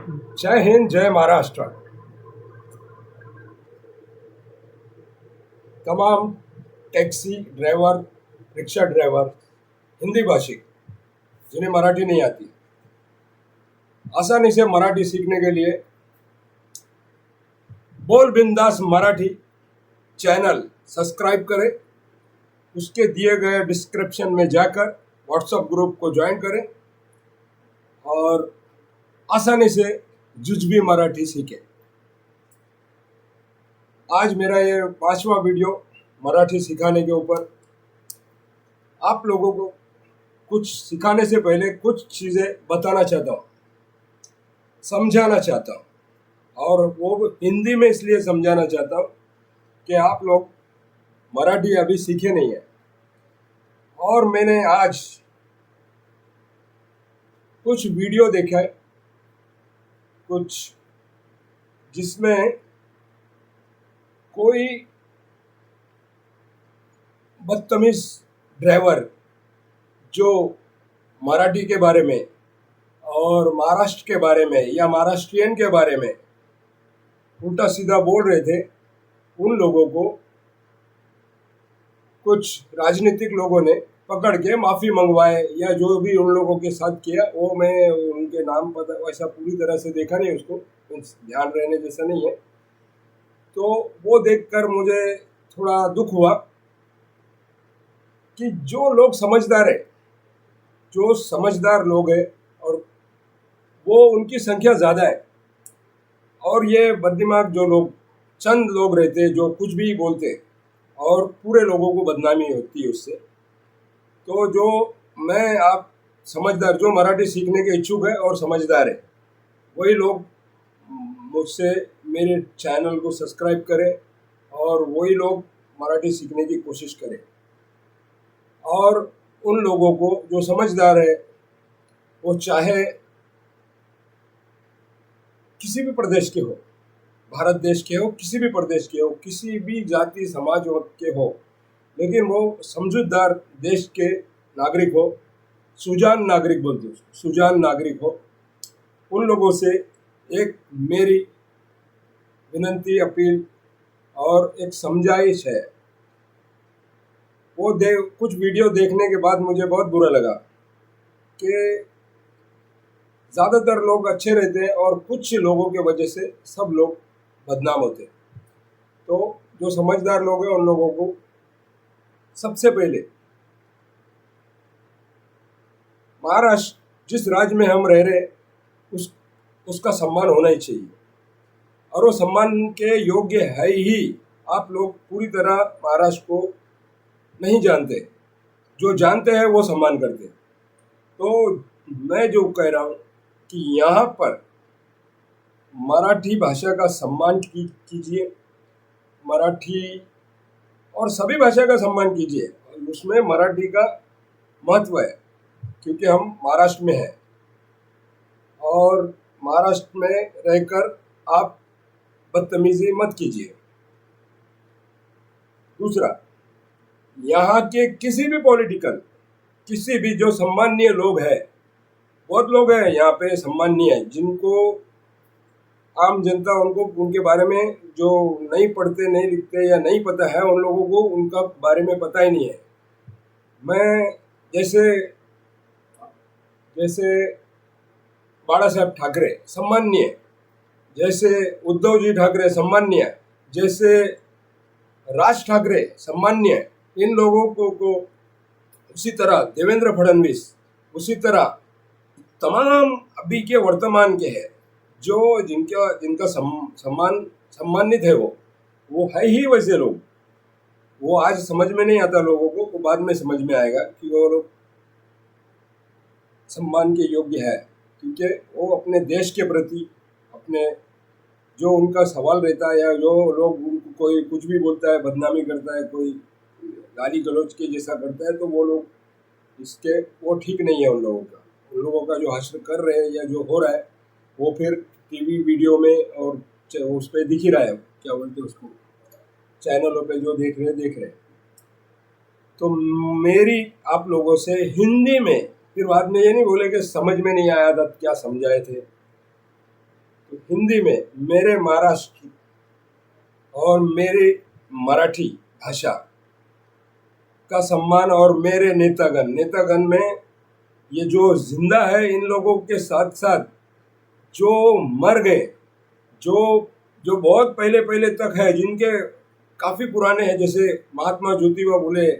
जय हिंद, जय महाराष्ट्र। तमाम taxi driver, rickshaw driver, Hindi भाषिक जिन्हें मराठी नहीं आती, आसानी से मराठी सीखने के लिए बोल बिंदास मराठी चैनल सब्सक्राइब करें। उसके दिए गए डिस्क्रिप्शन में जाकर व्हाट्सएप ग्रुप को ज्वाइन करें और आसानी से जुजबी मराठी सीखें। आज मेरा ये 5वां वीडियो मराठी सिखाने के ऊपर। आप लोगों को कुछ सिखाने से पहले कुछ चीज़ें बताना चाहता हूँ, समझाना चाहता हूँ, और वो हिंदी में इसलिए समझाना चाहता हूँ कि आप लोग मराठी अभी सीखे नहीं है। और मैंने आज कुछ वीडियो देखा है, कुछ जिसमें कोई बदतमीज ड्राइवर जो मराठी के बारे में और महाराष्ट्र के बारे में या महाराष्ट्रियन के बारे में उल्टा सीधा बोल रहे थे, उन लोगों को कुछ राजनीतिक लोगों ने पकड़ के माफ़ी मंगवाए या जो भी उन लोगों के साथ किया, वो मैं उनके नाम पता वैसा पूरी तरह से देखा नहीं, उसको ध्यान रहने जैसा नहीं है। तो वो देखकर मुझे थोड़ा दुख हुआ कि जो लोग समझदार है, जो समझदार लोग हैं, और वो उनकी संख्या ज़्यादा है, और ये बददिमाग जो लोग चंद लोग रहते हैं जो कुछ भी बोलते और पूरे लोगों को बदनामी होती है उससे। तो जो मैं आप समझदार, जो मराठी सीखने के इच्छुक है और समझदार है, वही लोग मुझसे मेरे चैनल को सब्सक्राइब करें और वही लोग मराठी सीखने की कोशिश करें। और उन लोगों को जो समझदार है, वो चाहे किसी भी प्रदेश के हो, भारत देश के हो, किसी भी प्रदेश के हो, किसी भी जाति समाज के हो, लेकिन वो समझदार देश के नागरिक हो, सुजान नागरिक बोलते हैं उसको, सुजान नागरिक हो, उन लोगों से एक मेरी विनंती, अपील और एक समझाइश है। वो कुछ वीडियो देखने के बाद मुझे बहुत बुरा लगा कि ज़्यादातर लोग अच्छे रहते हैं और कुछ लोगों के वजह से सब लोग बदनाम होते हैं। तो जो समझदार लोग हैं, उन लोगों को सबसे पहले महाराष्ट्र जिस राज्य में हम रह रहे हैं, उसका सम्मान होना ही चाहिए, और वो सम्मान के योग्य है ही। आप लोग पूरी तरह महाराष्ट्र को नहीं जानते, जो जानते हैं वो सम्मान करते हैं। तो मैं जो कह रहा हूँ कि यहाँ पर मराठी भाषा का सम्मान कीजिए, मराठी और सभी भाषा का सम्मान कीजिए। उसमें मराठी का महत्व है क्योंकि हम महाराष्ट्र में हैं, और महाराष्ट्र में रहकर आप बदतमीजी मत कीजिए। दूसरा, यहाँ के किसी भी पॉलिटिकल, किसी भी जो सम्मानीय लोग हैं, बहुत लोग हैं यहाँ पे सम्मानीय है, जिनको आम जनता उनको उनके बारे में जो नहीं पढ़ते, नहीं लिखते या नहीं पता है, उन लोगों को उनका बारे में पता ही नहीं है। मैं जैसे जैसे बाला साहब ठाकरे सम्मानीय, जैसे उद्धव जी ठाकरे सम्मानीय, जैसे राज ठाकरे सम्मानीय, इन लोगों को उसी तरह देवेंद्र फडणवीस, उसी तरह तमाम अभी के वर्तमान के हैं जो जिनका सम्मानित है, वो है ही वैसे लोग। वो आज समझ में नहीं आता लोगों को, वो बाद में समझ में आएगा कि वो लोग सम्मान के योग्य है, क्योंकि वो अपने देश के प्रति, अपने जो उनका सवाल रहता है या जो लोग उनको कोई कुछ भी बोलता है, बदनामी करता है, कोई गाली गलौज के जैसा करता है, तो वो लोग इसके वो ठीक नहीं है। उन लोगों का जो हासिल कर रहे हैं या जो हो रहा है, वो फिर टीवी वीडियो में और उस पर दिख ही रहा है, क्या बोलते हैं उसको, चैनलों पे जो देख रहे हैं। तो मेरी आप लोगों से हिंदी में, फिर बाद में ये नहीं बोले कि समझ में नहीं आया था क्या समझाए थे, हिंदी में मेरे महाराष्ट्र और मेरी मराठी भाषा का सम्मान, और मेरे नेतागण में ये जो जिंदा है, इन लोगों के साथ साथ जो मर गए, जो जो बहुत पहले पहले तक है, जिनके काफी पुराने हैं, जैसे महात्मा ज्योतिबा फुले,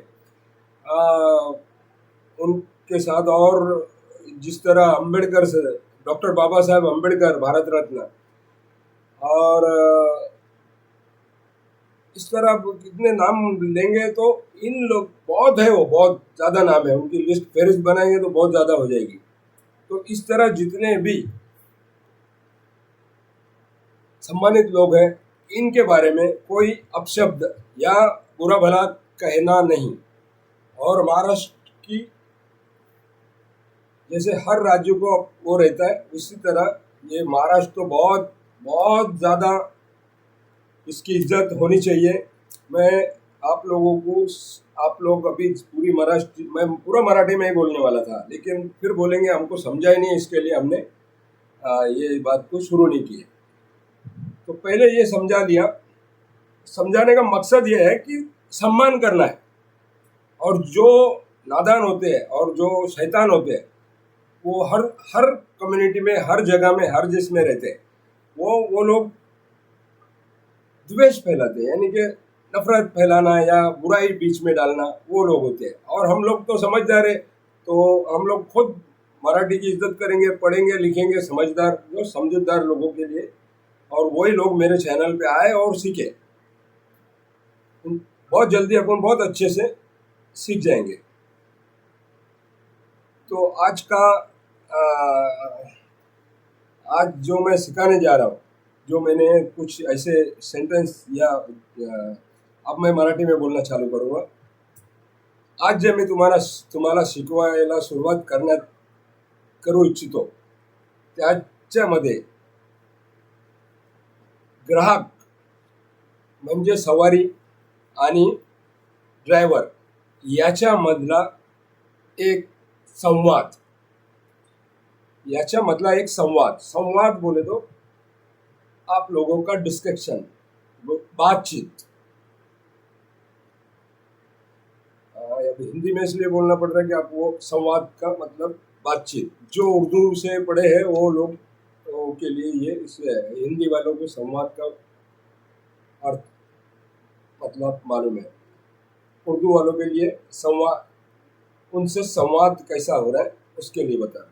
उनके साथ, और जिस तरह अम्बेडकर से, डॉक्टर बाबा साहेब अम्बेडकर भारत रत्न, और इस तरह कितने नाम लेंगे तो इन लोग बहुत है, वो बहुत ज़्यादा नाम है, उनकी लिस्ट फहरिस्त बनाएंगे तो बहुत ज़्यादा हो जाएगी। तो इस तरह जितने भी सम्मानित लोग हैं, इनके बारे में कोई अपशब्द या बुरा भला कहना नहीं। और महाराष्ट्र की जैसे हर राज्य को वो रहता है, उसी तरह ये महाराष्ट्र तो बहुत बहुत ज़्यादा इसकी इज्जत होनी चाहिए। मैं आप लोगों को, आप लोग अभी पूरी महाराष्ट्र, मैं पूरा मराठी में ही बोलने वाला था, लेकिन फिर बोलेंगे हमको समझा ही नहीं, इसके लिए हमने ये बात को शुरू नहीं किया। तो पहले ये समझा दिया। समझाने का मकसद ये है कि सम्मान करना है, और जो नादान होते हैं और जो शैतान होते हैं, वो हर हर कम्युनिटी में, हर जगह में, हर देश में रहते हैं। वो लोग द्वेष फैलाते हैं, यानी कि नफरत फैलाना या बुराई बीच में डालना, वो लोग होते हैं। और हम लोग तो समझदार है, तो हम लोग खुद मराठी की इज्जत करेंगे, पढ़ेंगे, लिखेंगे, समझदार, जो समझदार लोगों के लिए। और वही लोग मेरे चैनल पे आए और सीखे, बहुत जल्दी अपन बहुत अच्छे से सीख जाएंगे। तो आज जो मैं सिखाने जा रहा हूँ, जो मैंने कुछ ऐसे सेंटेंस या अब मैं मराठी में बोलना चालू करूँगा। आज जे मी तुम्हाला शिकवायला सुरुवात करू इच्छितो, त्याच्यामध्ये ग्राहक म्हणजे सवारी आणि ड्रायव्हर याच्यामधला एक संवाद, संवाद बोले तो आप लोगों का डिस्कशन, बातचीत। हिंदी में इसलिए बोलना पड़ रहा है कि आप वो संवाद का मतलब बातचीत, जो उर्दू से पढ़े हैं वो लोग के लिए ये इसलिए है। हिंदी वालों को संवाद का अर्थ मतलब मालूम है, उर्दू वालों के लिए संवाद, उनसे संवाद कैसा हो रहा है उसके लिए बता रहा।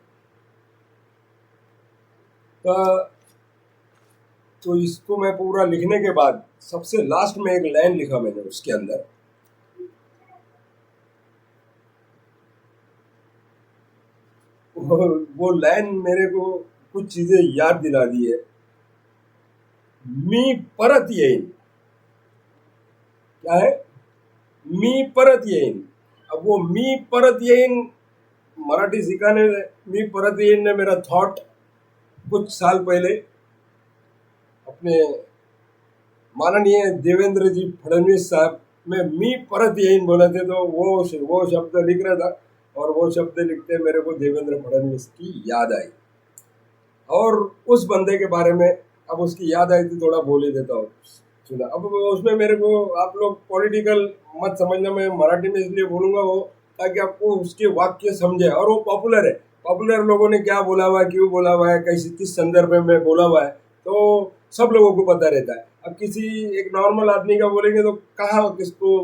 तो इसको मैं पूरा लिखने के बाद सबसे लास्ट में एक लाइन लिखा मैंने, उसके अंदर वो लाइन मेरे को कुछ चीजें याद दिला दी है। मी परत येईन, क्या है? मी परत येईन। अब वो मी परत येईन मराठी सिखाने, मी परत येईन ने मेरा थॉट कुछ साल पहले अपने माननीय देवेंद्र जी फडणवीस साहब में मी परत येईन बोले थे, तो वो शब्द लिख रहा था, और वो शब्द लिखते मेरे को देवेंद्र फडणवीस की याद आई, और उस बंदे के बारे में अब उसकी याद आई तो थोड़ा बोल ही देता हूँ। सुना, अब उसमें मेरे को आप लोग पॉलिटिकल मत समझना, मैं मराठी में इसलिए बोलूँगा वो, ताकि आपको उसके वाक्य समझे। और वो पॉपुलर है, पॉपुलर लोगों ने क्या बोला हुआ है, क्यों बोला हुआ है, कैसे किस संदर्भ में बोला हुआ है, तो सब लोगों को पता रहता है। अब किसी एक नॉर्मल आदमी का बोलेंगे तो कहाँ किसको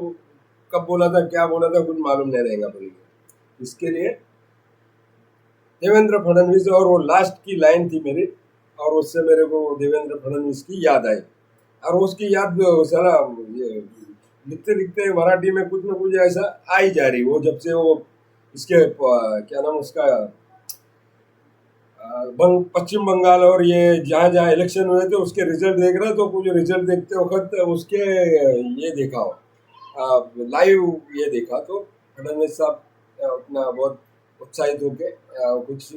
कब बोला था, क्या बोला था, कुछ मालूम नहीं रहेगा बोलेंगे। इसके लिए देवेंद्र फडणवीस, और वो लास्ट की लाइन थी मेरी, और उससे मेरे को देवेंद्र फडणवीस की याद आई। और उसकी याद सारा ये लिखते लिखते मराठी में कुछ ना कुछ ऐसा आ ही जा रही। वो जब से वो इसके क्या नाम उसका, पश्चिम बंगाल और ये जहाँ जहाँ इलेक्शन हुए थे उसके रिजल्ट देख रहा, तो कुछ रिजल्ट देखते वक्त उसके ये देखा हो, लाइव ये देखा, तो फडणवीस साहब अपना बहुत उत्साहित होके कुछ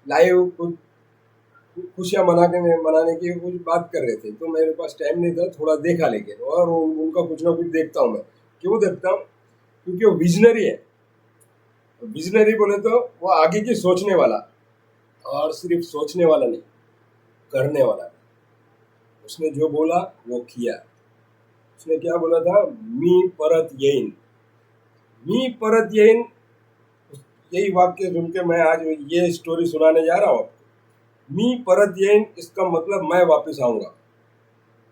लाइव कुछ खुशियाँ मनाने की कुछ बात कर रहे थे। तो मेरे पास टाइम नहीं था, थोड़ा देखा, लेकिन और उनका कुछ ना कुछ देखता हूँ मैं। क्यों देखता हूँ? क्योंकि वो विजनरी है। विजनरी बोले तो वो आगे की सोचने वाला, और सिर्फ सोचने वाला नहीं, करने वाला नहीं। उसने जो बोला वो किया। उसने क्या बोला था? मी परत येईन, मी परत येईन। यही वाक्य सुन के मैं आज ये स्टोरी सुनाने जा रहा हूँ आपको। मी परत येईन, इसका मतलब मैं वापस आऊंगा।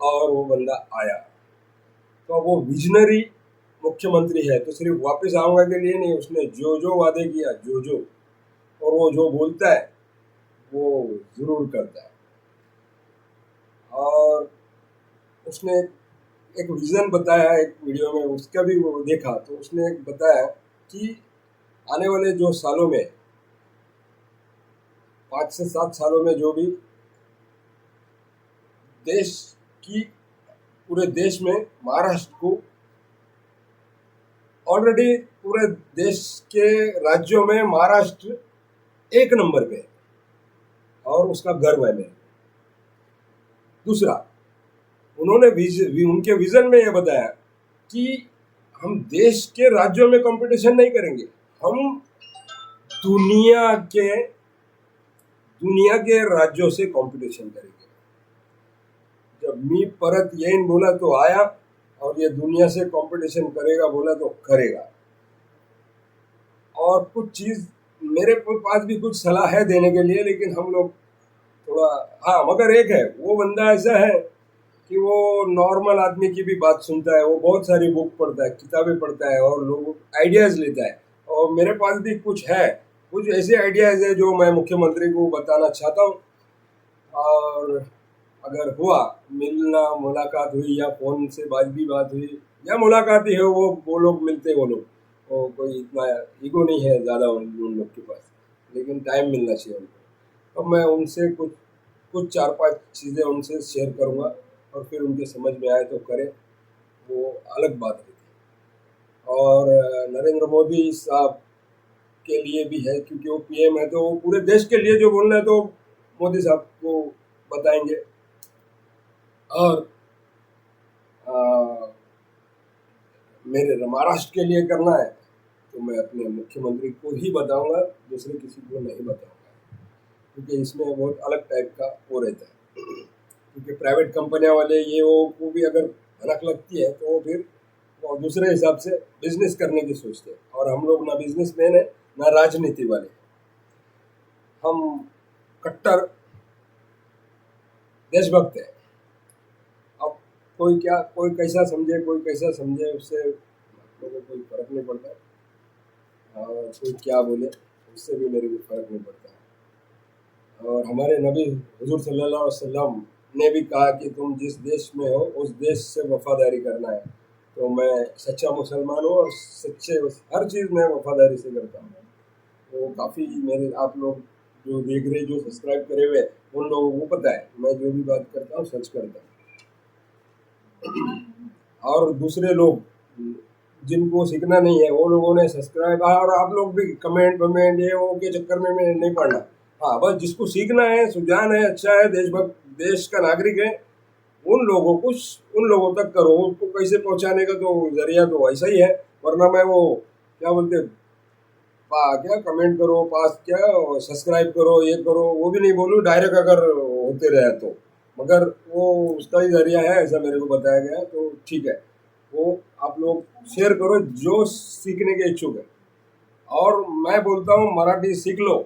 और वो बंदा आया। तो वो विजनरी मुख्यमंत्री है, तो सिर्फ वापस आऊंगा के लिए नहीं, उसने जो जो वादे किया, जो और वो जो बोलता है वो जरूर करता है। और उसने एक विजन बताया एक वीडियो में, उसका भी वो देखा तो उसने एक बताया कि आने वाले जो सालों में, 5 से 7 सालों में, जो भी देश की, पूरे देश में महाराष्ट्र को, ऑलरेडी पूरे देश के राज्यों में महाराष्ट्र 1 नंबर पे है और उसका गर्व है मेरे। दूसरा, उन्होंने उनके विजन में ये बताया कि हम देश के राज्यों में कंपटीशन नहीं करेंगे, हम दुनिया के राज्यों से कंपटीशन करेंगे। जब मी परत येईन बोला तो आया, और ये दुनिया से कंपटीशन करेगा बोला तो करेगा। और कुछ चीज मेरे पास भी कुछ सलाह है देने के लिए, लेकिन हम लोग थोड़ा, हाँ, मगर एक है, वो बंदा ऐसा है कि वो नॉर्मल आदमी की भी बात सुनता है, वो बहुत सारी बुक पढ़ता है, किताबें पढ़ता है और लोग आइडियाज लेता है। और मेरे पास भी कुछ है, कुछ ऐसे आइडियाज है जो मैं मुख्यमंत्री को बताना चाहता हूँ। और अगर हुआ, मिलना मुलाकात हुई या फ़ोन से बात हुई या मुलाकात ही हो, वो लोग मिलते, वो लोग, वो कोई इतना ईगो नहीं है ज़्यादा उन लोग के पास, लेकिन टाइम मिलना चाहिए उनको। तो मैं उनसे कुछ 4-5 चीज़ें उनसे शेयर करूँगा, और फिर उनके समझ में आए तो करें, वो अलग बात रहती है। और नरेंद्र मोदी साहब के लिए भी है, क्योंकि वो पीएम है, तो वो पूरे देश के लिए जो बोलना है तो मोदी साहब को बताएंगे। और मेरे महाराष्ट्र के लिए करना है तो मैं अपने मुख्यमंत्री को ही बताऊंगा, दूसरे किसी को नहीं बताऊंगा, क्योंकि इसमें बहुत अलग टाइप का वो रहता है। क्योंकि प्राइवेट कंपनियां वाले ये वो को भी अगर भनक लगती है तो वो फिर वो दूसरे हिसाब से बिजनेस करने की सोचते हैं। और हम लोग ना बिजनेसमैन है ना राजनीति वाले, हम कट्टर देशभक्त है। अब कोई कैसा समझे, उससे लोगों को कोई फर्क नहीं पड़ता। और कोई क्या बोले उससे भी मेरे को फर्क नहीं पड़ता। और हमारे नबी हुजूर सल्लल्लाहु अलैहि वसल्लम ने भी कहा कि तुम जिस देश में हो उस देश से वफादारी करना है। तो मैं सच्चा मुसलमान हूँ और सच्चे हर चीज़ में वफादारी से करता हूँ। तो काफ़ी मेरे आप लोग जो देख रहे, जो सब्सक्राइब करे हुए, उन लोगों को पता है मैं जो भी बात करता हूँ सच करता हूँ। और दूसरे लोग जिनको सीखना नहीं है वो लोगों ने सब्सक्राइब, और आप लोग भी कमेंट ये वो के चक्कर में मैं नहीं पढ़ना। हाँ, बस जिसको सीखना है, सुजान है, अच्छा है, देशभक्त, देश का नागरिक है, उन लोगों तक करो। उसको कैसे पहुंचाने का तो जरिया तो ऐसा ही है। वरना मैं वो क्या बोलते, क्या कमेंट करो, पास क्या सब्सक्राइब करो, ये करो, वो भी नहीं बोलूँ डायरेक्ट अगर होते रहे तो, मगर वो उसका ही जरिया है, ऐसा मेरे को बताया गया, तो ठीक है, वो आप लोग शेयर करो जो सीखने के इच्छुक है। और मैं बोलता हूँ मराठी सीख लो।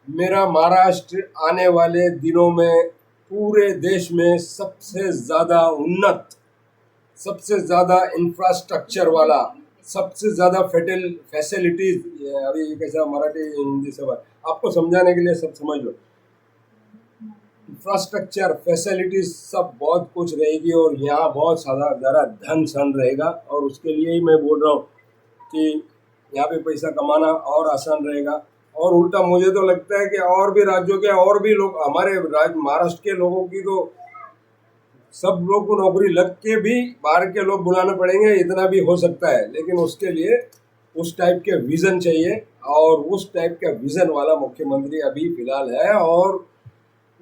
मेरा महाराष्ट्र आने वाले दिनों में पूरे देश में सबसे ज़्यादा उन्नत, सबसे ज़्यादा इंफ्रास्ट्रक्चर वाला, सबसे ज़्यादा फैसिलिटीज़, अभी कैसा मराठी हिंदी सब आपको समझाने के लिए सब समझ लो, इंफ्रास्ट्रक्चर फैसिलिटीज सब बहुत कुछ रहेगी। और यहाँ बहुत ज़्यादा धन सन रहेगा, और उसके लिए ही मैं बोल रहा हूँ कि यहाँ पे पैसा कमाना और आसान रहेगा। और उल्टा मुझे तो लगता है कि और भी राज्यों के और भी लोग, हमारे महाराष्ट्र के लोगों की तो सब लोग को नौकरी लग के भी बाहर के लोग बुलाने पड़ेंगे, इतना भी हो सकता है। लेकिन उसके लिए उस टाइप के विज़न चाहिए, और उस टाइप का विज़न वाला मुख्यमंत्री अभी फिलहाल है, और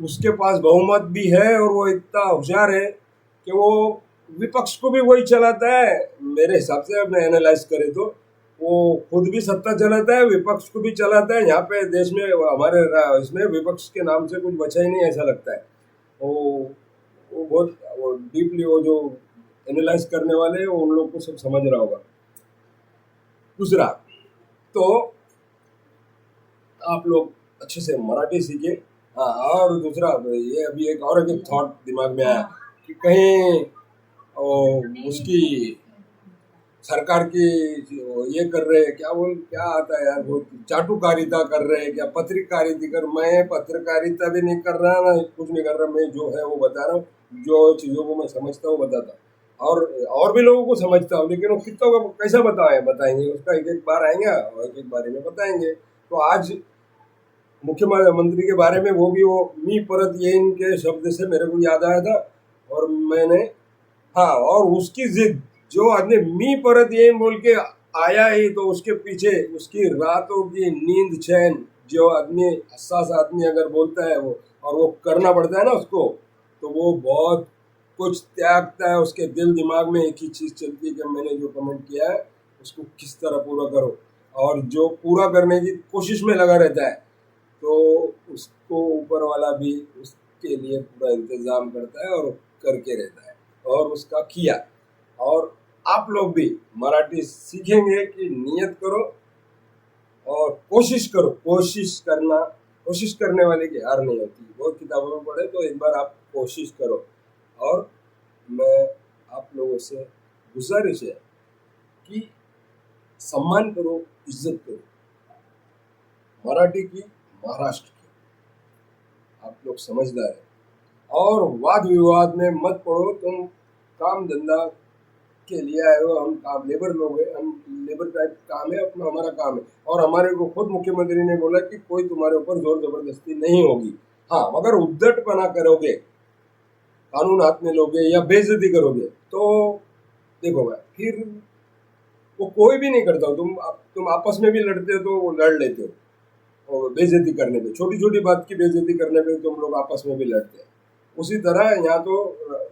उसके पास बहुमत भी है, और वो इतना होशियार है कि वो विपक्ष को भी वही चलाता है। मेरे हिसाब से अपने एनालाइज करें तो वो खुद भी सत्ता चलाता है, विपक्ष को भी चलाता है। यहाँ पे देश में हमारे इसमें विपक्ष के नाम से कुछ बचा ही नहीं, ऐसा लगता है। वो वो बहुत वो डीपली वो जो एनालाइज करने वाले हैं वो उन लोग को सब समझ रहा होगा। दूसरा, तो आप लोग अच्छे से मराठी सीखे। हाँ, और दूसरा ये अभी एक थॉट दिमाग में आया कि कहीं उसकी सरकार की ये कर रहे हैं, क्या आता है यार, वो चाटुकारिता कर रहे हैं क्या, पत्रकारिता कर, मैं पत्रकारिता भी नहीं कर रहा ना, कुछ नहीं कर रहा, मैं जो है वो बता रहा हूँ, जो चीज़ों को मैं समझता हूँ बताता हूँ, और भी लोगों को समझता हूँ, लेकिन वो कितनों को कैसा बताएंगे, उसका एक एक बार आएंगे और एक एक बारे में बताएंगे। तो आज मुख्यमंत्री के बारे में वो भी वो मी परत ये इनके शब्द से मेरे को याद आया था, और मैंने, हाँ, और उसकी जिद, जो आदमी मी परत ये बोल के आया ही, तो उसके पीछे उसकी रातों की नींद चैन, जो आदमी हसास आदमी अगर बोलता है वो, और वो करना पड़ता है ना उसको, तो वो बहुत कुछ त्यागता है, उसके दिल दिमाग में एक ही चीज़ चलती है कि मैंने जो कमेंट किया है उसको किस तरह पूरा करो, और जो पूरा करने की कोशिश में लगा रहता है, तो उसको ऊपर वाला भी उसके लिए पूरा इंतज़ाम करता है और करके रहता है, और उसका किया। और आप लोग भी मराठी सीखेंगे कि नियत करो और कोशिश करो, कोशिश करने वाले की हार नहीं होती, बहुत किताबों में पढ़े, तो एक बार आप कोशिश करो। और मैं आप लोगों से गुजारिश है कि सम्मान करो, इज्जत करो, मराठी की, महाराष्ट्र की, आप लोग समझदार हैं, और वाद विवाद में मत पड़ो। तुम काम धंधा के लिए आए हो, हम काम लेबर लोग हैं, हम लेबर टाइप काम है अपना, हमारा काम है, और हमारे को खुद मुख्यमंत्री ने बोला कि कोई तुम्हारे ऊपर जोर जबरदस्ती नहीं होगी। हाँ, मगर उद्दटपना करोगे, कानून हाथ में लोगे या बेइज्जती करोगे, तो देखो भाई, फिर वो कोई भी नहीं करता, तुम आपस में भी लड़ते हो तो वो लड़ लेते हो, और बेइज्जती करने पे, छोटी छोटी बात की बेइज्जती करने पे तुम लोग आपस में भी लड़ते हैं। उसी तरह यहाँ तो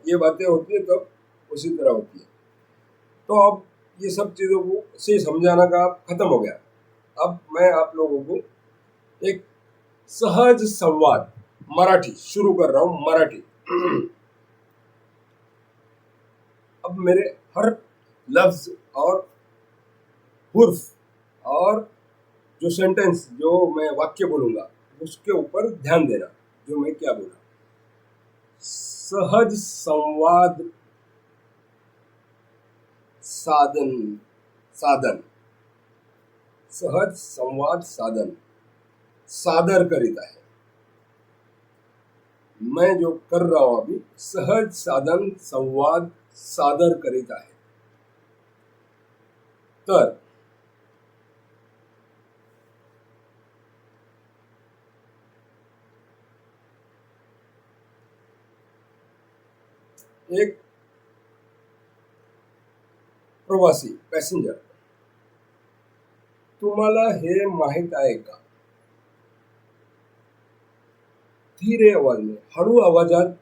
ये बातें होती है, तब उसी तरह होती है। तो अब ये सब चीज़ों को से समझाना का खत्म हो गया। अब मैं आप लोगों को एक सहज संवाद मराठी शुरू कर रहा हूँ, मराठी। अब मेरे हर लफ्ज और हुर्फ और जो सेंटेंस, जो मैं वाक्य बोलूंगा, उसके ऊपर ध्यान देना, जो मैं क्या बोला। सहज संवाद साधन, साधन, सहज संवाद साधन सादर करीत आहे। मैं जो कर रहा हूं अभी, सहज साधन संवाद सादर करीत आहे। तर एक प्रवासी पॅसेंजर, तुम्हाला हे माहित आहे का, धीरे आवाज में, हळू आवाजात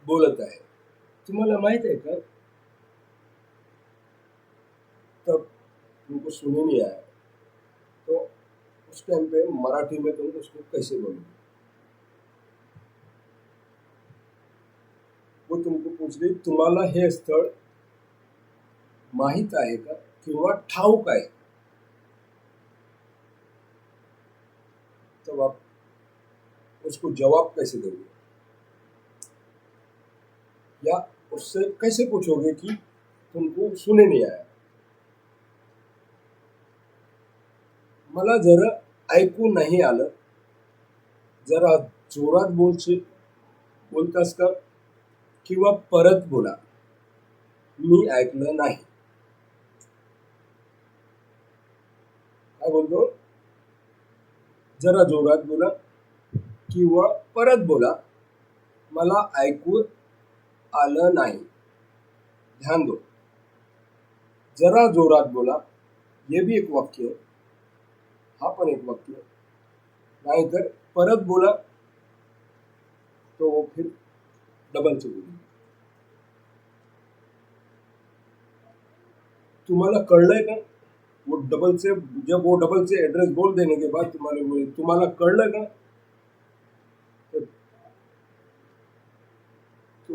बोलत आहे, तुम्हाला माहित है का। तब तुमको सुने नहीं आया, तो उस टाइम पे मराठी में तुम उसको कैसे बोलोगे। वो तुमको पूछ रही, तुम्हाला हे स्थळ माहित आहे का किंवा ठाऊक आहे, तब आप उसको जवाब कैसे दोगे, या उससे कैसे पूछोगे कि तुमको सुने नहीं आया। मला जरा ऐकू नाही आलं, जरा जोरात बोलतास का, किंवा परत बोला, मी ऐकलं नाही। काय बोलतो, जरा जोरात बोला किंवा परत बोला, मला ऐकू आलं नाही। ध्यान दो, जरा जोरात बोला, ये भी एक वाक्य है, हा पण एक वाक्य है। नाहीतर परत बोला, तो वो फिर डबल से बोलेंगे। तुम्हाला कळलंय का, वो डबल से, जब वो डबल से एड्रेस बोल देने के बाद तुम्हाला कळलं का, तो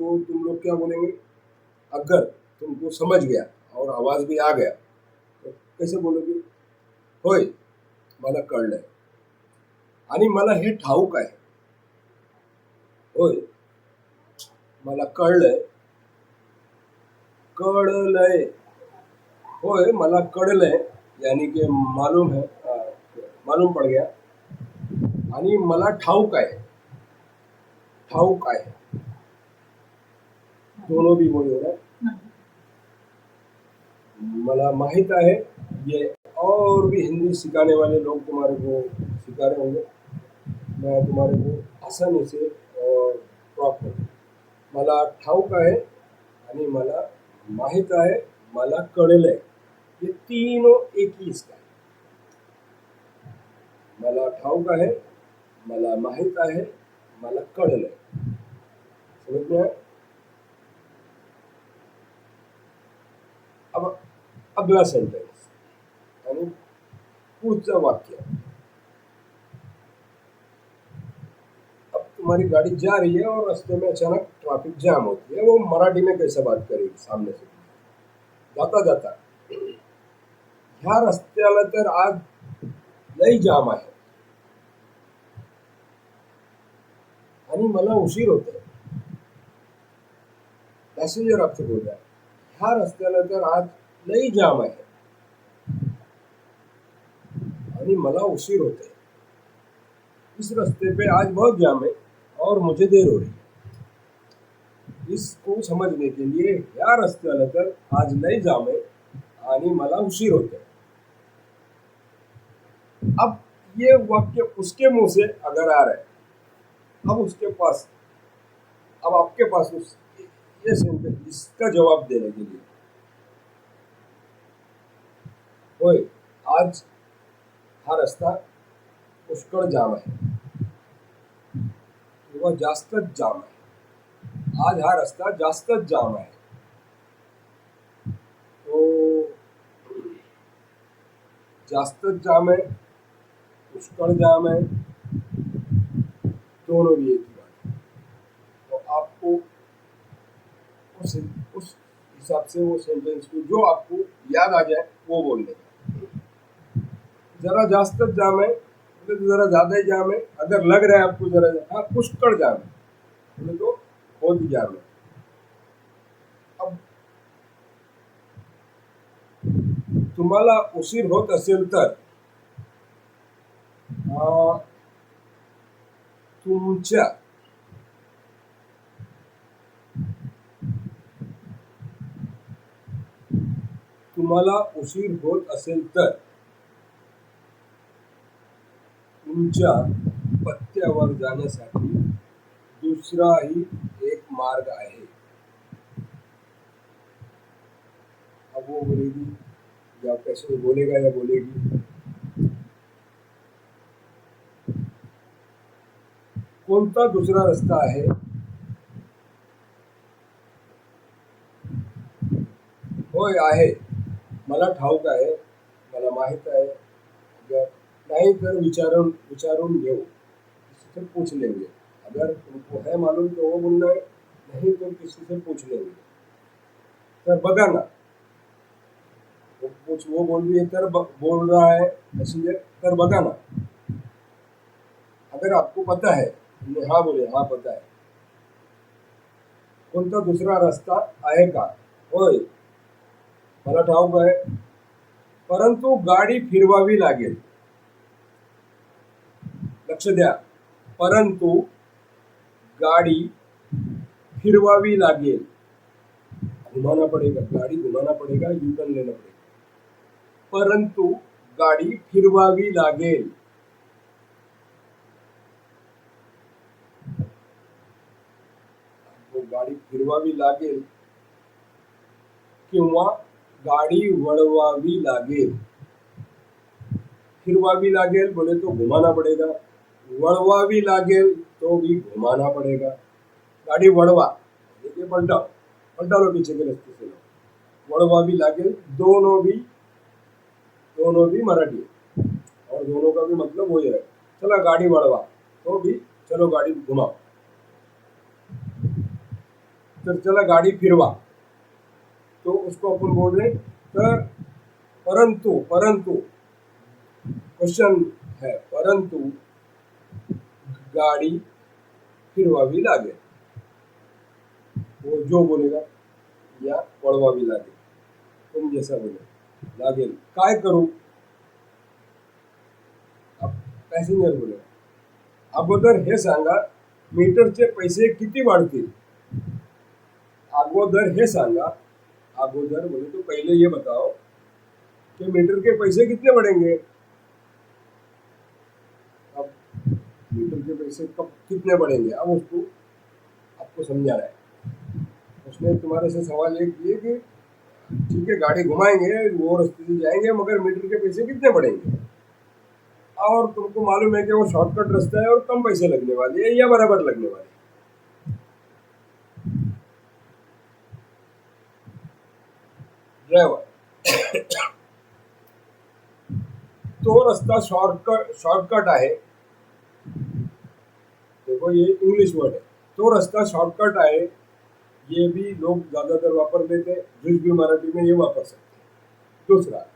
तो तुम लोग क्या बोलेंगे? अगर तुमको समझ गया और आवाज भी आ गया तो कैसे बोलोगे? होय मला कळलंय आणि मला हे ठाऊक आहे. होय मला कळलंय. कळलंय. होय मला कळलंय यानी कि मालूम है, मालूम पड़ गया. आणि मला ठाऊक आहे. ठाऊक आहे. दोनों भी वही हो रहा है. मला माहित आहे. ये और भी हिंदी सिखाने वाले लोग तुम्हारे को सिखा रहे होंगे. मैं तुम्हारे को आसानी से और प्रॉपर मला ठाऊक आहे आणि मला माहित आहे, मला कळलंय. ये तीनों एक ही इसका है. मला ठाऊक आहे, मला माहित आहे, मला कळलंय. समझ में आया? अब अगला सेंटेंस आणि पुढचं वाक्य. अब तुम्हारी गाड़ी जा रही है और रास्ते में अचानक ट्रैफिक जाम होती है. वो मराठी में कैसे बात करेगी सामने से? जाता जाता, ह्या रस्त्याला तर आज लई जाम आहे आणि मला उशीर होतोय. पैसेंजर आपसे बोल रहा है, ह्या रस्त्याला तर आज लई जाम आहे आणि मला उशीर होतोय. इस रास्ते पे आज बहुत जाम है और मुझे देर हो रही है. इसको समझने के लिए ह्या रस्त्याला तर आज लई जाम है आणि मला उशीर होतोय. अब ये वाक्य उसके मुंह से अगर आ रहा है, अब उसके पास, अब आपके पास उस ये सेंटेंस इसका जवाब देने के लिए, होय आज हा रस्ता पुष्कळ जाम आहे किंवा जास्तच जाम आहे. आज हा रस्ता जास्तच जाम आहे. तो जास्तच जाम है, पुष्कळ जाम है, दोनों भी एक ही बात है. तो आपको उस हिसाब से वो सेंटेंस को जो आपको याद आ जाए वो बोलने का. जरा जास्तच जाम है बोले तो जरा ज्यादा ही जाम है. अगर लग रहा है आपको जरा, हाँ पुष्कळ जाम है बोले तो बहुत ही जाम है. अब तुम्हाला उशीर होत असेल तर तुमच्या तुम्हाला उशीर होत असेल तर तुमच्या पत्त्यावर जाण्यासाठी दूसराही एक मार्ग आहे. अब वो बोलेगी या कैसे बोलेगा या बोलेगी, कोणता दुसरा रस्ता आहे? होय आहे. मला ठाऊक आहे, मला माहित आहे. अगर नहीं तर विचारून घेऊ, किसी से पूछ लेंगे. अगर तुमको है मालूम तो वो बोलना है, नहीं तो किसी से पूछ लेंगे. तर बघा ना, वो बोल रही है तर बोल रहा है पैसेंजर, तर बघा ना. अगर आपको पता है, तुमने हाँ बोले, हाँ पता है. कोणता दुसरा रस्ता आहे का? होय मला ठाऊक आहे, परंतु गाडी फिरवावी लागेल. लक्ष द्या, परंतु गाड़ी फिरवावी लागेल. घुमाना पड़ेगा, गाड़ी घुमाना पड़ेगा, यू टर्न लेना पड़ेगा. परंतु गाड़ी फिरवावी लागेल. वो गाड़ी फिरवावी लागेल किंवा गाड़ी वळवावी लागेल. फिरवावी लागेल बोले तो घुमाना पड़ेगा, वळवावी लागेल तो भी घुमाना पड़ेगा. गाड़ी वळवा देखिए, पलटाओ पलटा लो पीछे के रास्ते से. वळवावी लागेल, दोनों भी मराठी है और दोनों का भी मतलब वही है. चला गाड़ी वळवा, तो भी चलो गाड़ी घुमाओ. तर चला गाडी फिरवा, तो उसको अपन बोल रहे तर परंतु परंतु क्वेश्चन है, परंतु गाडी फिरवावी लागेल, वो जो बोलेगा, या वळवावी लागेल, तुम जैसा बोले लागेल, काय करू, अब पॅसेंजर बोलेगा अगोदर हे सांगा मीटरचे पैसे किती वाढतील, अगोदर हे सांगा, अगोदर बोले तो पहले ये बताओ कि मीटर के पैसे कितने बढ़ेंगे। अब मीटर के पैसे कब कितने बढ़ेंगे, अब उसको आपको समझाना है। उसने तुम्हारे से सवाल ये किए कि ठीक है गाड़ी घुमाएंगे, वो रास्ते से जाएंगे, मगर मीटर के पैसे कितने बढ़ेंगे, और तुमको मालूम है कि वो शॉर्टकट रास्ता है और कम पैसे लगने वाले हैं या बराबर लगने वाले हैं। ड्राइवर तो रास्ता शॉर्टकट आहे, देखो ये इंग्लिश वर्ड है, तो रास्ता शॉर्टकट आहे, ये भी लोग ज्यादातर वापर लेते हैं, जिस भी मराठी में ये वापर सकते हैं। दूसरा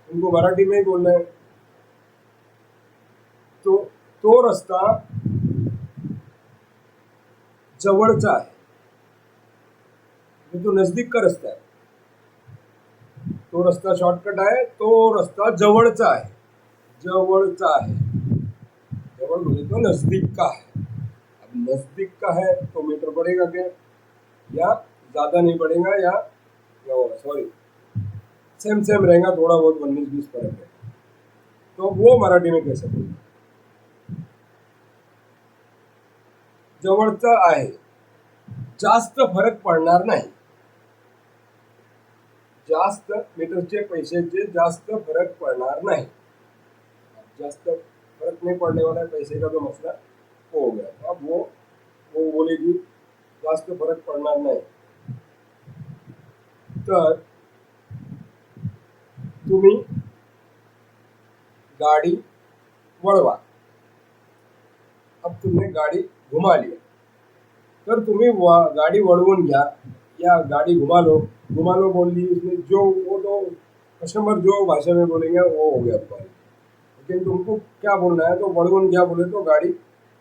उनको मराठी में ही बोलना है, तो रास्ता जवळचा आहे, तो नजदीक का रास्ता है, तो रास्ता शॉर्टकट आहे, तो रास्ता जवळचा आहे, जवळचा आहे, जवळ म्हणजे तो नजदीक का है। अब नजदीक का है तो मीटर बढ़ेगा क्या, या ज्यादा नहीं बढ़ेगा, या सॉरी सेम सेम रहेगा, थोड़ा बहुत 19-20 फर्क है, तो वो मराठी में कैसे बोलना, जवळचा आहे, जास्त फरक पडणार नाही, जास्त मीटरचे पैसेचे जास्त फरक पड़णार नहीं, जास्त फर्क नहीं पड़ने वाला है, पैसे का जो मसला वो हो गया। अब वो बोलेगी जास्त फरक पड़णार नहीं, तर तुम्ही गाड़ी वळवा, अब तुमने गाड़ी घुमा लिया, तर तुम्ही गाड़ी वळवून घ्या या गाड़ी घुमा लो बोल दी उसने, जो वो तो कस्टमर जो भाषा में बोलेंगे वो हो गया तुम्हारी, लेकिन तुमको क्या बोलना है, तो वळवून घ्या बोले तो गाड़ी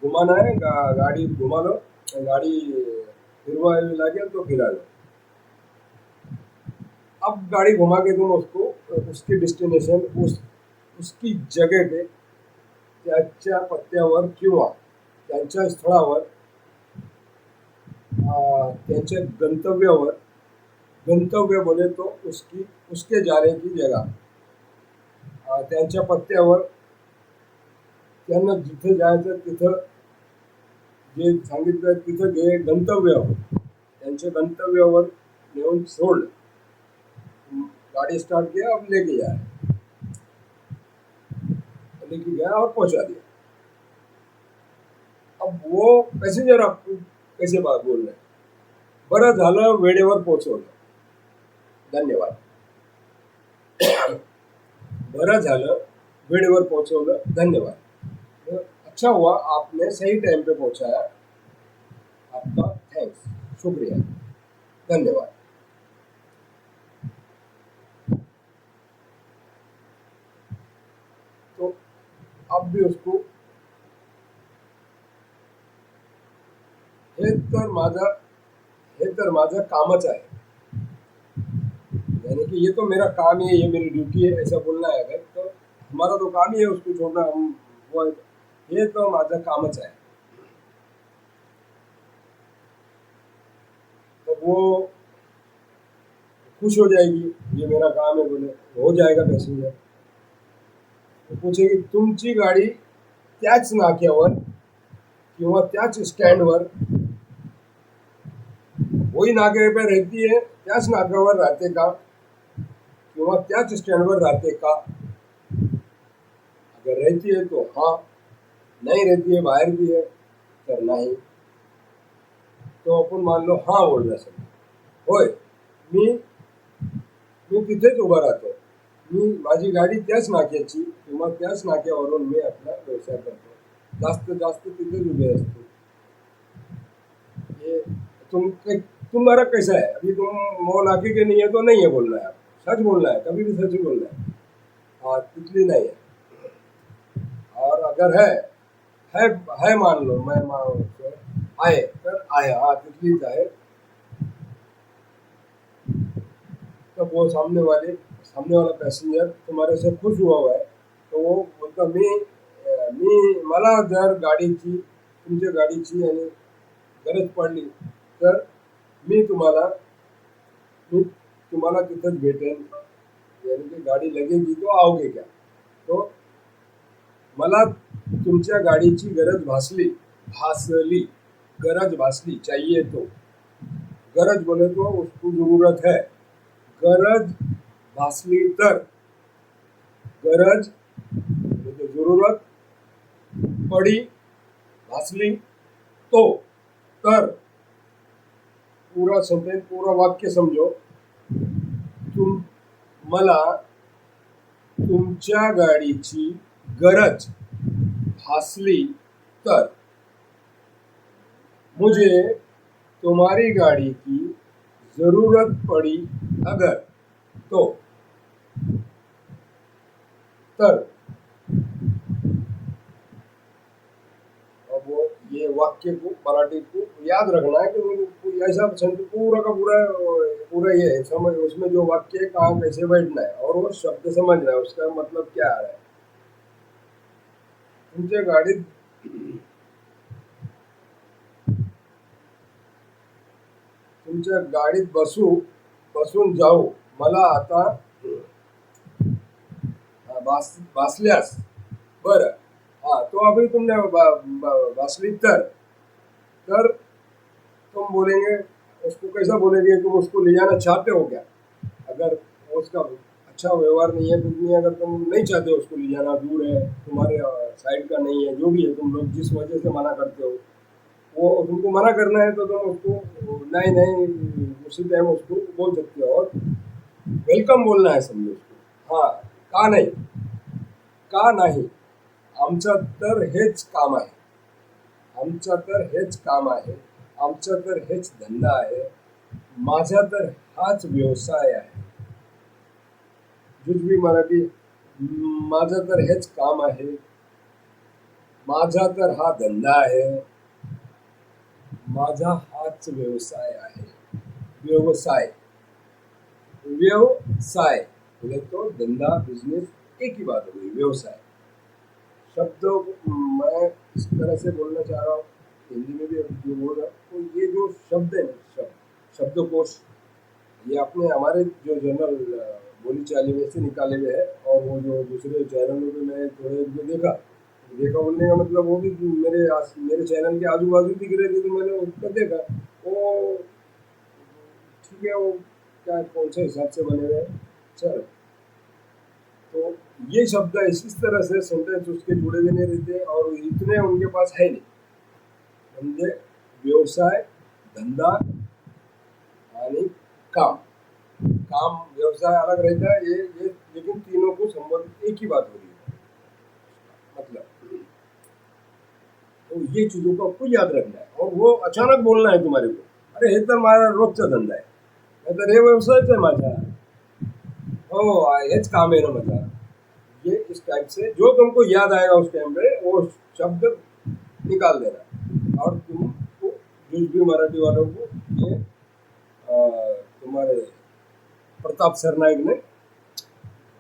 घुमाना है, गाड़ी घुमा लो, गाड़ी फिरवावी लागेल तो फिरा लो। अब गाड़ी घुमा के तुम उसको उसकी डेस्टिनेशन उसकी जगह पे त्याच्या पत्त्यावर किंवा त्यांच्या स्थळावर त्यांच्या गंतव्यावर, गंतव्य बोले तो उसके जाने की जगह, त्यांच्या पत्त्यावर त्यांना जिथे जायचं तिथं जे सांगितलं तिथं जे गंतव्यावर, त्यांच्या गंतव्यावर नेऊन सोडलं, गाड़ी स्टार्ट किया, अब लेके गया और पहुंचा दिया। अब वो पैसेंजर आपको कैसे बात बोल रहे हैं, बरं झालं वेळेवर पोहोचवलं, धन्यवाद, बरं झालं वेळेवर पोहोचवलं, धन्यवाद, अच्छा हुआ आपने सही टाइम पे पहुंचाया, आपका थैंक्स, शुक्रिया, धन्यवाद। तो अब भी उसको हे तर माझं कामच आहे, यानी कि ये तो मेरा काम ही है, ये मेरी ड्यूटी है, ऐसा बोलना है। अगर तो हमारा तो काम ही है उसको छोड़ना, हम वो ये तो माझं कामच है, तो वो खुश हो जाएगी, ये मेरा काम है बोले, हो जाएगा पैसेंजर। तो पूछेगी तुमची गाडी त्याच नाक्यावर किंवा त्याच स्टँडवर, वही नाके पे रहती है, त्याच नाक्यावर राहते का किंवा त्याच स्टँडवर राहते का, अगर रहती है तो हाँ, नहीं रहती है बाहर भी है तर नहीं, तो आपण मान लो हाँ बोल रहा सर, होय मी तिथेच उभा राहतो, मी माझी गाडी त्याच नाक्याची किंवा त्याच नाक्यावरून मी आपला व्यवसाय करतो, जास्त तिथेच उभे असतो, हे तुम्हारा कैसा है? अभी तुम मॉल आके के नहीं है तो नहीं है बोलना है, सच बोलना है, कभी भी सच ही बोलना है। हाँ, तितली नहीं है। और अगर है है मान लो, मैं मान आए सर, आए, हाँ तितली का है, तो वो सामने वाला पैसेंजर तुम्हारे से खुश हुआ है, तो वो बोलता मी मला जर गाडीची तुमच्या गाडीची आणि गरज पडली तर मी तुम्हाला मी तुम्हाला तिथंच भेटेन, यानी की गाडी लगेगी तो आओगे क्या? तो मला तुमच्या गाडीची भासली, गरज भासली, चाहिए तो, गरज बोले तो उसको जरूरत है, गरज भासली तर, गरज म्हणजे जरूरत, पडी, भासली तो, तर, पूरा सेंटेंस, पूरा वाक्य समजो. तुम मला तुमच्या गाडीची गरज भासली तर, मुझे तुम्हारी गाड़ी की जरूरत पड़ी अगर, तो, तर. अब वो ये वाक्य को मराठी को याद रखना है कि ऐसा सेंटेंस पूरा का पूरा पूरा ये है, समझ उसमें जो वाक्य है कहाँ कैसे बैठना है और वो शब्द समझना है, उसका मतलब क्या आ रहा है. तुमच्या गाडीत तुमच्या गाडीत बसून जाऊ मला आता भासल्यास, बरं. हाँ, तो अभी तुमने भासली तर तुम बोलेंगे, उसको कैसा बोलेंगे, तुम उसको ले जाना चाहते हो क्या? अगर उसका अच्छा व्यवहार नहीं है, कुछ नहीं, अगर तुम नहीं चाहते हो उसको ले जाना, दूर है, तुम्हारे साइड का नहीं है, जो भी है, तुम लोग जिस वजह से मना करते हो, वो तुमको मना करना है तो तुम उसको नहीं नहीं उसी टाइम उसको बोल सकते हो. और वेलकम बोलना है, समझो उसको. हाँ, का नाही, आमचं तर हेच काम आहे, आमचा तर हेच काम आहे, आमचा तर हेच धंदा आहे, माझा तर हाच व्यवसाय आहे. जुजबी मराठी. माझं तर हेच काम आहे, माझा तर हा धंदा आहे, माझा हाच व्यवसाय आहे. व्यवसाय व्यवसाय बोले तो धंधा, बिजनेस एक ही बात हो गई, व्यवसाय. शब्दों मैं इस तरह से बोलना चाह रहा हूँ, हिंदी में भी जो बोल रहा हूँ, तो ये जो शब्द है ना, शब्दकोश, ये अपने हमारे जो जनरल बोली चाली में से निकाले हुए हैं. और वो जो दूसरे चैनलों पे मैंने थोड़े जो देखा बोलने का मतलब, वो भी मेरे चैनल के आजू बाजू दिख रहे थे, तो मैंने उसका देखा. वो ठीक है, वो क्या कौन से हिसाब से बने हुए हैं, चल. तो ये शब्द इस तरह से सेंटेंस उसके जुड़े हुए नहीं रहते और इतने उनके पास है नहीं. म्हणजे व्यवसाय, धंधा आणि काम. काम व्यवसाय अलग रहता है, ये लेकिन तीनों को संबंधित एक ही बात हो रही है, मतलब. तो ये चीजों को आपको याद रखना है और वो अचानक बोलना है तुम्हारे को, अरे हे तर माझा रोजचा धंदा आहे, नाहीतर हे व्यवसायच आहे माझा, हो हेच काम आहे ना माझा. ये इस टाइप से जो तुमको याद आएगा उस टाइम पे वो शब्द निकाल देना. और तुमको जुजबी मराठी वालों को ये तुम्हारे प्रताप सरनाइक ने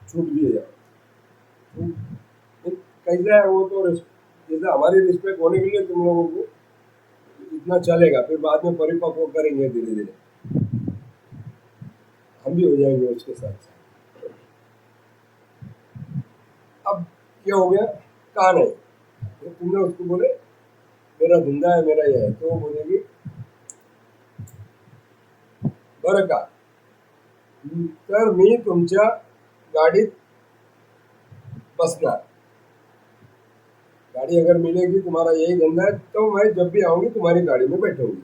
छूट दिए जाओ. कैसा है वो तो जैसे हमारी रिस्पेक्ट होने के लिए तुम लोगों को इतना चलेगा, फिर बाद में परिपक्व करेंगे धीरे धीरे, हम भी हो जाएंगे उसके साथ साथ. अब क्या हो गया, कहा नहीं, तो तुमने उसको बोले मेरा धंधा है, मेरा यह है, तो वो बोलेगी बरं का, तर मी तुमच्या गाडीत बसणार. गाड़ी अगर मिलेगी, तुम्हारा यही धंधा है, तो मैं जब भी आऊंगी तुम्हारी गाड़ी में बैठूंगी,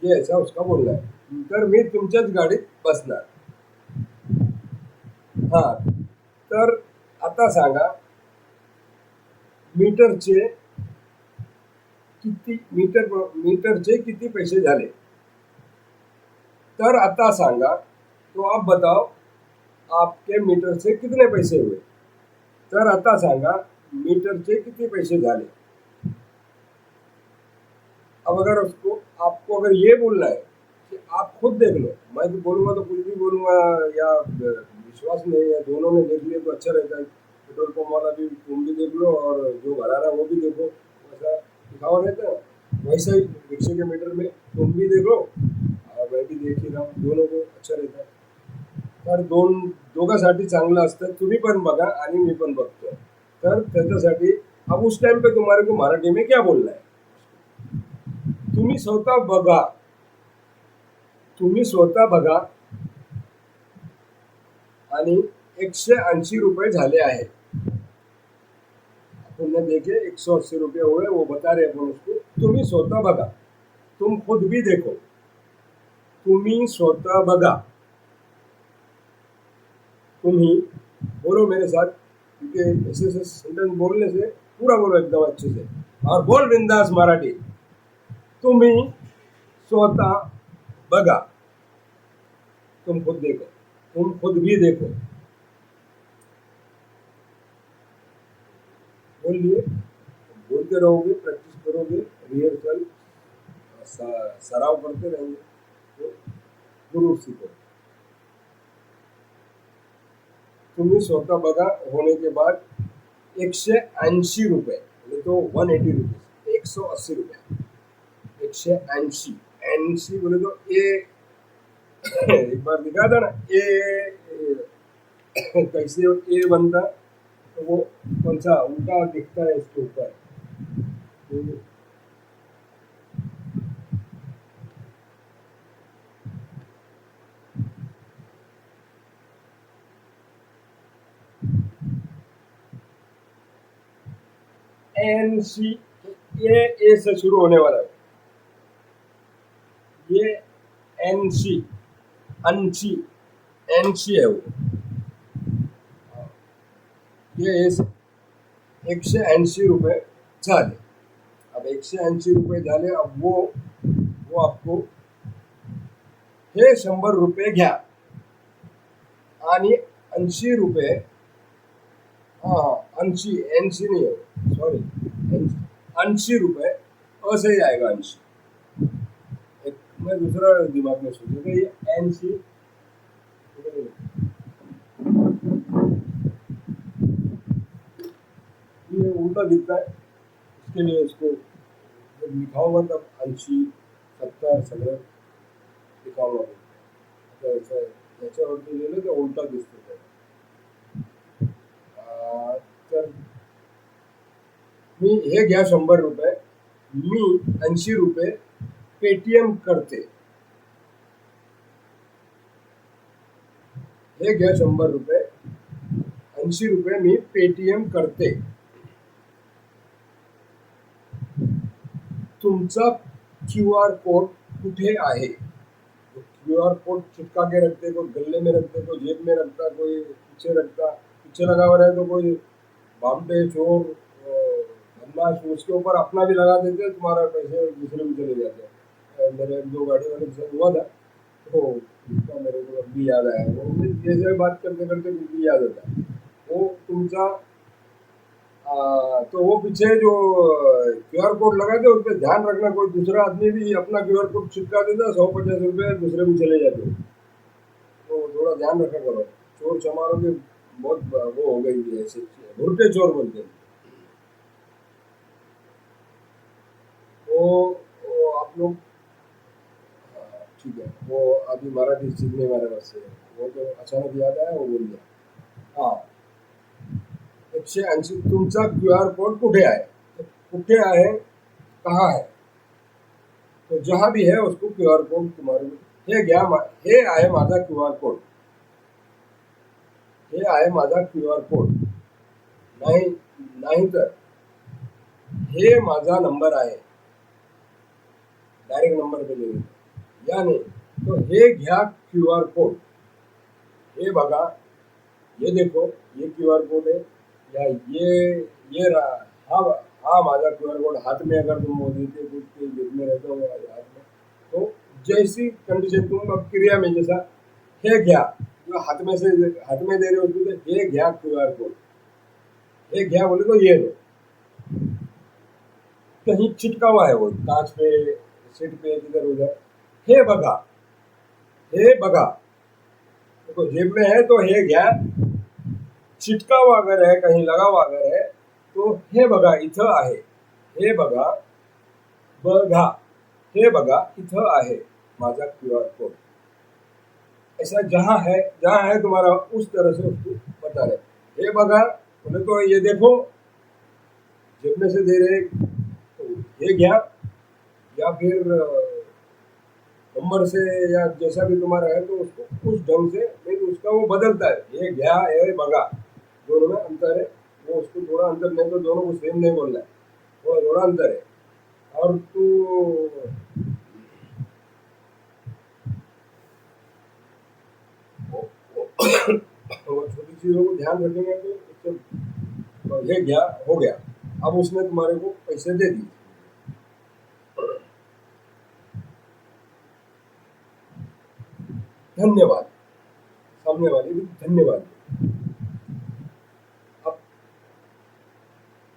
ये ऐसा उसका बोलना है. तर मी तुमच्याच गाडीत बसणार. हा, तर आता सांगा मीटरचे किती पैसे झाले. तर आता सांगा, तो आप बताओ आपके मीटर से कितने पैसे हुए. तर आता सांगा मीटरचे किती पैसे झाले. अब अगर उसको आपको अगर ये बोलना है कि आप खुद देख लो, मैं तो बोलूँगा तो कुछ भी बोलूँगा, या विश्वास नहीं है, दोनों ने देख लिए तो अच्छा रहता है. पेट्रोल पंप वाला भी तुम भी देख लो और जो भरा रहा है वो भी देखो, ऐसा दिखावा रहता है. वैसा ही रिक्शे के मीटर में तुम भी देखो और मैं भी देख ही रहा हूँ, दोनों को अच्छा रहता है. तर दोघांसाठी चांगलं असतं. तुम्ही पण बघा आणि मी पण बघतो. तर त्याच्यासाठी अब उस टाइम पे तुम्हारे को मराठी में क्या बोलना है. तुम्ही स्वतः बघा, तुम्ही स्वतः बघा आणि 180 रुपये झाले आहेत. तुमने देखे 180 रुपये हुए, वो बता रहे अपन उसको. तुम्ही स्वतः बघा, तुम खुद भी देखो. तुम्ही स्वतः बघा. तुम्ही बोलो मेरे साथ, क्योंकि ऐसे सेंटेंस बोलने से पूरा बोलो एकदम अच्छे से, और बोल बिंदास मराठी. तुम्ही स्वतः बघा, तुम खुद देखो, तुम खुद भी देखो. बोल लिए, बोलते रहोगे, प्रैक्टिस करोगे, रिहर्सल सराव करते रहेंगे तो जरूर सीखो. तुम्ही स्वतः बघा होने के बाद 180 रुपये, म्हणजे तो 180 रुपीज, 180 रुपये, 180. 80 बोले तो ए. एक बार दिखा था ना ए, कैसे ए बनता, तो वो कौन सा उल्टा दिखता है इसके ऊपर. तो NC, ये ए से शुरू होने वाला है. ये NC, अंशी, NC है वो. ये 180 रुपये झाले. अब 180 रुपये झाले. अब वो आपको हे 100 रुपये घ्या आणि 80 रुपये, हाँ 80, NC नहीं है, सॉरी 80 रुपये ऐसे ही आएगा. 80 एक मैं दूसरा दिमाग में सोचूंगा, ये NC ये उल्टा दिखता है, इसके लिए इसको जब लिखाऊंगा तब 80, 70 सगळं लिखाऊंगा. याच्यावरती लिहिलं तर उलटा दिसतो. तर मी हे घ्या 100 रुपये, मी 80 रुपये पेटीएम करते. हे घ्या 100 रुपये, 80 रुपये मी पेटीएम करते. तुमचा QR कोड कुठे आहे. QR कोड चिपका के रखते, कोई गले में रखते, कोई जेब में रखता, कोई पीछे रखता. पीछे लगा हुआ रहे तो कोई बामटे चोर बदमाश उसके ऊपर अपना भी लगा देते, तुम्हारा पैसे दूसरे भी चले जाते. मेरे एक दो गाड़ी वाले के साथ हुआ था, तो उसका मेरे को अभी याद आया. वो जैसे बात करते करते भी याद आता है. वो तुमचा तो वो पीछे जो QR कोड लगा दे, उस पर ध्यान रखना, कोई दूसरा आदमी भी अपना QR कोड चिपका देता, 150 रुपये दूसरे भी चले जाते. तो थोड़ा ध्यान रखा करो. चोर चमारों के बहुत वो हो गई है, ऐसे भुरटे चोर बोलते हैं. वो आप लोग ठीक है, वो अभी मराठी सीखने वाले बस से वो तो अचानक याद आया, वो बोल दिया. हाँ 180. तुमचा QR कोड कुठे आहे. कुठे आहे, कहाँ है. तो जहाँ भी है उसको QR कोड तुम्हारे हे घ्या. हे आहे माझा QR कोड. हे आहे माझा QR कोड. नाही नाही तर हे माझा नंबर आहे. डायरेक्ट नंबर पे लिहिलं या नाही. तो हे घ्या QR कोड. हे बघा, ये देखो, ये QR कोड है, या ये रहा. हाँ माझा QR कोड हाथ में अगर तुम वो देते, कुछ जेब में रहता हो हाथ में, तो जैसी कंडिशन तुम अब क्रिया में जैसा हे घ्या, जो हाथ में दे रहे हो उसको तो हे घ्या क्यूआर कोड, हे घ्या बोले तो ये लो, कहीं चिटका हुआ है वो कांच पे, सीट पे, इधर उधर, हे बघा, हे बघा, देखो जेब में है तो हे घ्या, चिटका हुआ अगर है, कहीं लगा हुआ अगर है तो हे बघा इथं आहे, हे बघा, बघा, हे बघा इथं आहे माझा क्यूआर कोड। ऐसा जहाँ है तुम्हारा उस तरह से उसको बता रहे। हे बघा बोले तो ये देखो, जेब में से दे रहे तो ये गया, या फिर नंबर से, या जैसा भी तुम्हारा है तो उसको उस ढंग से, नहीं तो उसका वो बदलता है, ये गया ये बगा, दोनों में अंतर है। वो उसको थोड़ा अंतर, नहीं तो दोनों को सेम नहीं बोलना है, थोड़ा थोड़ा अंतर है। और तो वो छोटी चीजों को ध्यान रखेंगे तो उससे ये गया हो गया, अब उसने तुम्हारे को पैसे दे दिए, धन्यवाद, सामने वाले भी धन्यवाद। अब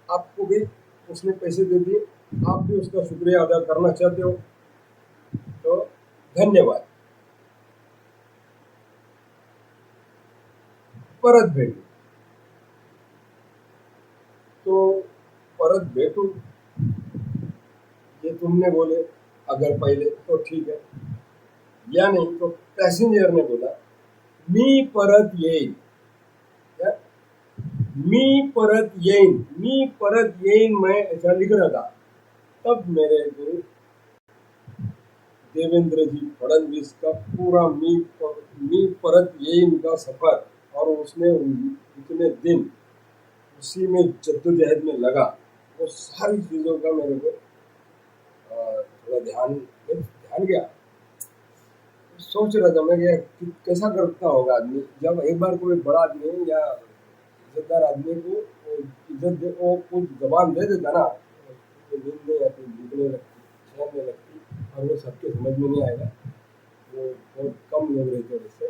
आपको भी उसने पैसे दे दिए, आप भी उसका शुक्रिया अदा करना चाहते हो तो धन्यवाद। परत भेटू, तो परत भेटू ये तुमने बोले अगर पहले तो ठीक है, या नहीं तो पैसेंजर ने बोला मी परत येईन, क्या? मी परत येईन मैं ऐसा लिख रहा था, तब मेरे को देवेंद्र जी फडणवीस का पूरा मी परत येईन का सफर, और उसने उतने दिन उसी में जद्दोजहद में लगा, वो सारी चीज़ों का मेरे को थोड़ा ध्यान गया। सोच रहा था मैं कि कैसा करता होगा आदमी, जब एक बार कोई बड़ा आदमी या इज्जतदार आदमी को वो इज्जत दे, वो कुछ जबान दे देता ना, तो नींद नहीं आती, भूखने लगती, चैन नहीं लगती, और वो सबके समझ में नहीं आएगा। वो बहुत कम लोग रहते हैं वैसे,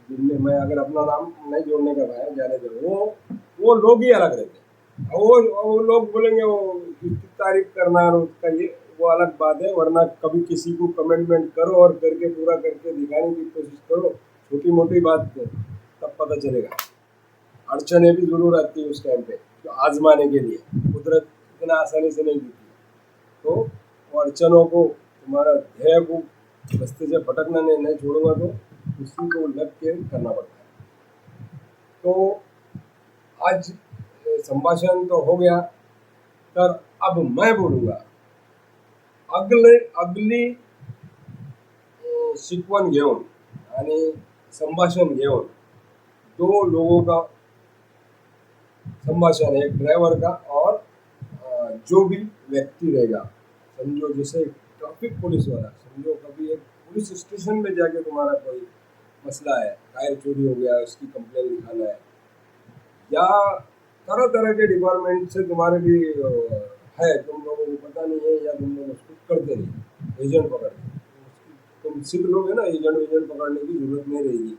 जिनमें मैं अगर अपना नाम नहीं जोड़ने का भाई जाने दो, वो लोग ही अलग रहते हैं। और वो लोग बोलेंगे वो उसकी तारीफ करना और उसका ये वो अलग बात है, वरना कभी किसी को कमेंटमेंट करो और करके पूरा करके दिखाने की कोशिश करो, छोटी मोटी बात तब पता चलेगा। अड़चने भी जरूर आती है उस टाइम पे, तो आजमाने के लिए कुदरत इतना आसानी से नहीं देती, तो वो अड़चनों को, तुम्हारा ध्येय को रास्ते से भटकना नहीं छोड़ूंगा, तो उसी को लग के करना पड़ता है। तो आज संभाषण तो हो गया, तर अब मैं बोलूँगा अगली शिकवण घेऊन आणि संभाषण घेऊन, दो लोगों का संभाषण है, एक ड्राइवर का और जो भी व्यक्ति रहेगा, समझो जैसे ट्रैफिक पुलिस वाला, समझो कभी एक पुलिस स्टेशन में जाके तुम्हारा कोई मसला है, टायर चोरी हो गया, उसकी कंप्लेन लिखाना है, या तरह तरह के डिपार्टमेंट से तुम्हारे भी है, तुम लोगों को पता नहीं है या तुम लोग उसको करते नहीं, एजेंट पकड़ते, तुम सीख लोगे ना, एजेंट पकड़ने की जरूरत नहीं रहेगी।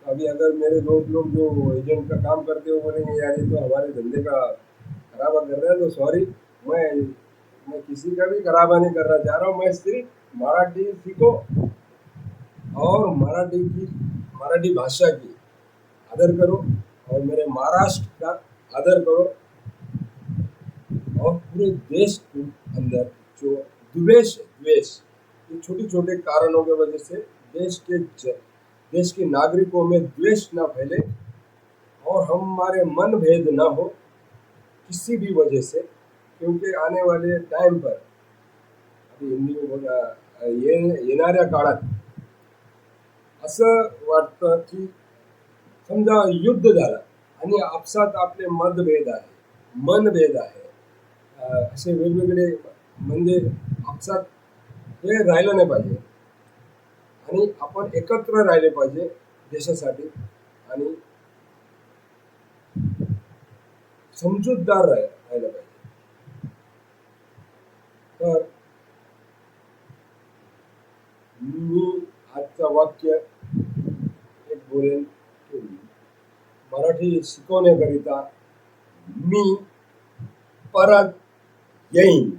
तो अभी अगर मेरे दोस्त लोग जो एजेंट का काम करते हो बोलेंगे यार ये तो हमारे धंधे का खराबा कर रहा है, तो सॉरी, मैं किसी का भी खराबा नहीं करना चाह रहा हूँ, मैं सिर्फ मराठी सीखो और मराठी भाषा की आदर करो, और मेरे महाराष्ट्र का आदर करो, और पूरे देश के अंदर जो द्वेष, ये छोटे छोटे कारणों की वजह से देश के नागरिकों में द्वेष ना फैले, और हमारे मन भेद ना हो किसी भी वजह से, क्योंकि आने वाले टाइम पर, अभी हिंदी में बोला, येणाऱ्या काळात असं वाटतं की समजा युद्ध झालं आणि आपसात आपले मतभेद आहे, मनभेद आहे, असे वेगवेगळे, म्हणजे आपसात हे राहिलं नाही पाहिजे, आणि आपण एकत्र राहिले पाहिजे देशासाठी, आणि समजूतदार राहिलं पाहिजे। तर वाक्य एक बोलेन की मराठी शिकवण्याकरिता मी परत येईन.